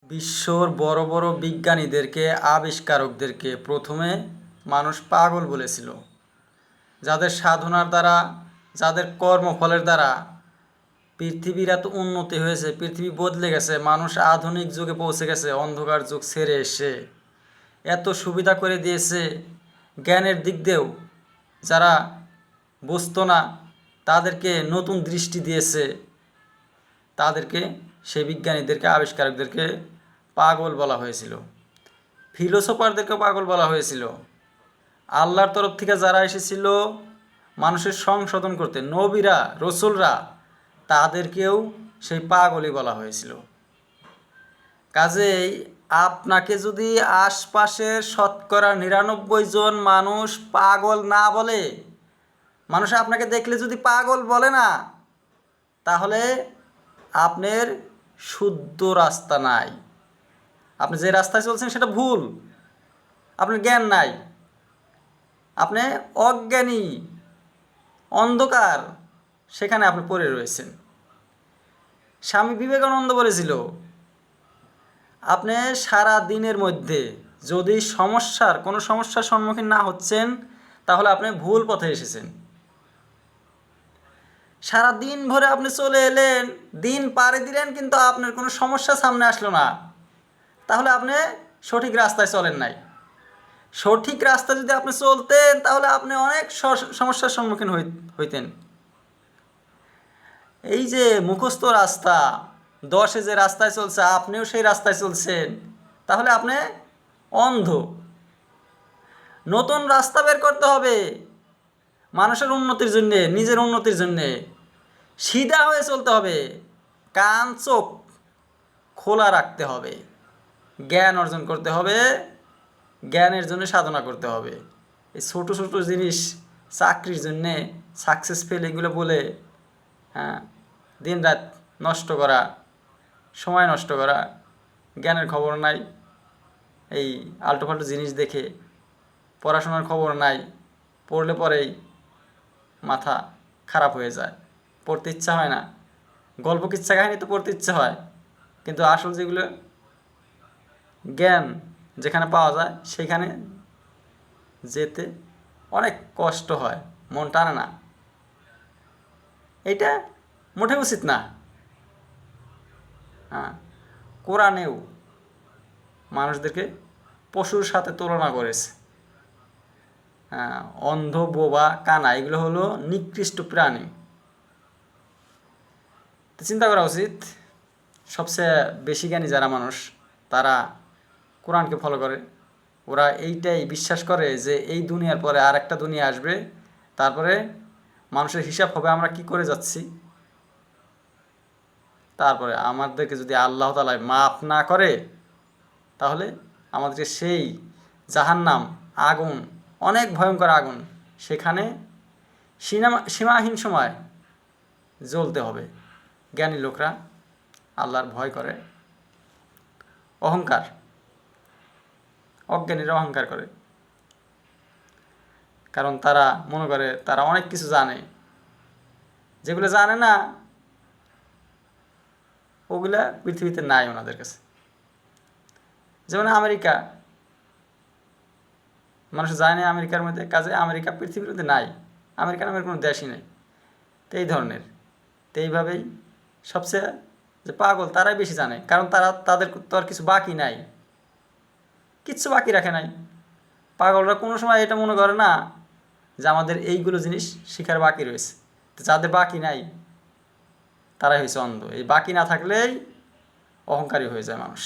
বিশ্বর বড় বড় বিজ্ঞানীদেরকে আবিষ্কারকদেরকে প্রথমে মানুষ পাগল বলেছিল। যাদের সাধনার দ্বারা, যাদের কর্মফলের দ্বারা পৃথিবীর এত উন্নতি হয়েছে, পৃথিবী বদলে গেছে, মানুষ আধুনিক যুগে পৌঁছে গেছে, অন্ধকার যুগ ছেড়ে এসে এত সুবিধা করে দিয়েছে। জ্ঞানের দিক দিয়েও যারা বুঝতো না তাদেরকে নতুন দৃষ্টি দিয়েছে। তাদেরকে, সেই বিজ্ঞানীদেরকে, আবিষ্কারকদেরকে পাগল বলা হয়েছিল। ফিলোসোফারদেরকেও পাগল বলা হয়েছিল। আল্লাহর তরফ থেকে যারা এসেছিল মানুষের সংশোধন করতে, নবীরা, রসুলরা, তাদেরকেও সেই পাগলই বলা হয়েছিল। কাজেই আপনাকে যদি আশপাশের শতকরা ৯৯ জন মানুষ পাগল না বলে, মানুষ আপনাকে দেখলে যদি পাগল বলে না, তাহলে আপনার শুদ্ধ রাস্তা নাই। আপনি যে রাস্তায় চলছেন সেটা ভুল, আপনার জ্ঞান নাই, আপনি অজ্ঞানী, অন্ধকার, সেখানে আপনি পড়ে রয়েছেন। স্বামী বিবেকানন্দ বলেছিল, আপনি সারা দিনের মধ্যে যদি কোনো সমস্যার সম্মুখীন না হচ্ছেন, তাহলে আপনি ভুল পথে এসেছেন। সারা দিন ভরে আপনি চলে এলেন, দিন পাড়ি দিলেন, কিন্তু আপনার কোনো সমস্যা সামনে আসলো না, তাহলে আপনি সঠিক রাস্তায় চলেন নাই। সঠিক রাস্তা যদি আপনি চলতেন, তাহলে আপনি অনেক সমস্যার সম্মুখীন হইতেন। এই যে মুখস্থ রাস্তা, 10 যে রাস্তায় চলছে, আপনিও সেই রাস্তায় চলছেন, তাহলে আপনি অন্ধ। নতুন রাস্তা বের করতে হবে মানুষের উন্নতির জন্যে, নিজের উন্নতির জন্যে। সিধা হয়ে চলতে হবে, কান চোখ খোলা রাখতে হবে, জ্ঞান অর্জন করতে হবে, জ্ঞানের জন্য সাধনা করতে হবে। এই ছোটো ছোটো জিনিস, চাকরির জন্যে সাকসেস ফেল, এগুলো বলে দিন রাত নষ্ট করা, সময় নষ্ট করা, জ্ঞানের খবর নাই, এই আলটু ফালটু জিনিস দেখে পড়াশোনার খবর নাই, পড়লে পরেই মাথা খারাপ হয়ে যায়, পড়তে ইচ্ছা হয় না। গল্প কিচ্ছা কাহিনী তো পড়তে ইচ্ছা হয়, কিন্তু আসল যেগুলো জ্ঞান যেখানে পাওয়া যায় সেখানে যেতে অনেক কষ্ট হয়, মন টানে না। এটা মোটে উচিত না। কোরআনেও মানুষদেরকে পশুর সাথে তুলনা করেছে। অন্ধ, বোবা, কানা, এগুলো হলো নিকৃষ্ট প্রাণী। তো চিন্তা করা উচিত, সবচেয়ে বেশি জ্ঞানী যারা মানুষ, তারা কোরআনকে ফলো করে। ওরা এইটাই বিশ্বাস করে যে এই দুনিয়ার পরে আর একটা দুনিয়া আসবে, তারপরে মানুষের হিসাব হবে আমরা কি করে যাচ্ছি। তারপরে আমাদেরকে যদি আল্লাহ তাআলা মাফ না করে, তাহলে আমাদেরকে সেই জাহান্নাম, আগুন, অনেক ভয়ঙ্কর আগুন, সেখানে সীমাহীন সময় জ্বলতে হবে। জ্ঞানী লোকরা আল্লাহর ভয় করে। অজ্ঞানীরা অহংকার করে, কারণ তারা মনে করে তারা অনেক কিছু জানে। যেগুলো জানে না, ওগুলা পৃথিবীতে নাই ওনাদের কাছে। যেমন আমেরিকা, মানুষ যায় না আমেরিকার মধ্যে, কাজে আমেরিকা পৃথিবীর মধ্যে নাই, আমেরিকা নামের কোনো দেশই নেই। তো এই ধরনের, তো এইভাবেই সবচেয়ে যে পাগল তারাই বেশি জানে, কারণ তাদের তো আর কিছু বাকি নাই, কিচ্ছু বাকি রাখে নাই। পাগলরা কোনো সময় এটা মনে করে না যে আমাদের এইগুলো জিনিস শিখার বাকি রয়েছে। তো যাদের বাকি নাই তারাই হয়েছে অন্ধ। এই বাকি না থাকলেই অহংকারী হয়ে যায় মানুষ।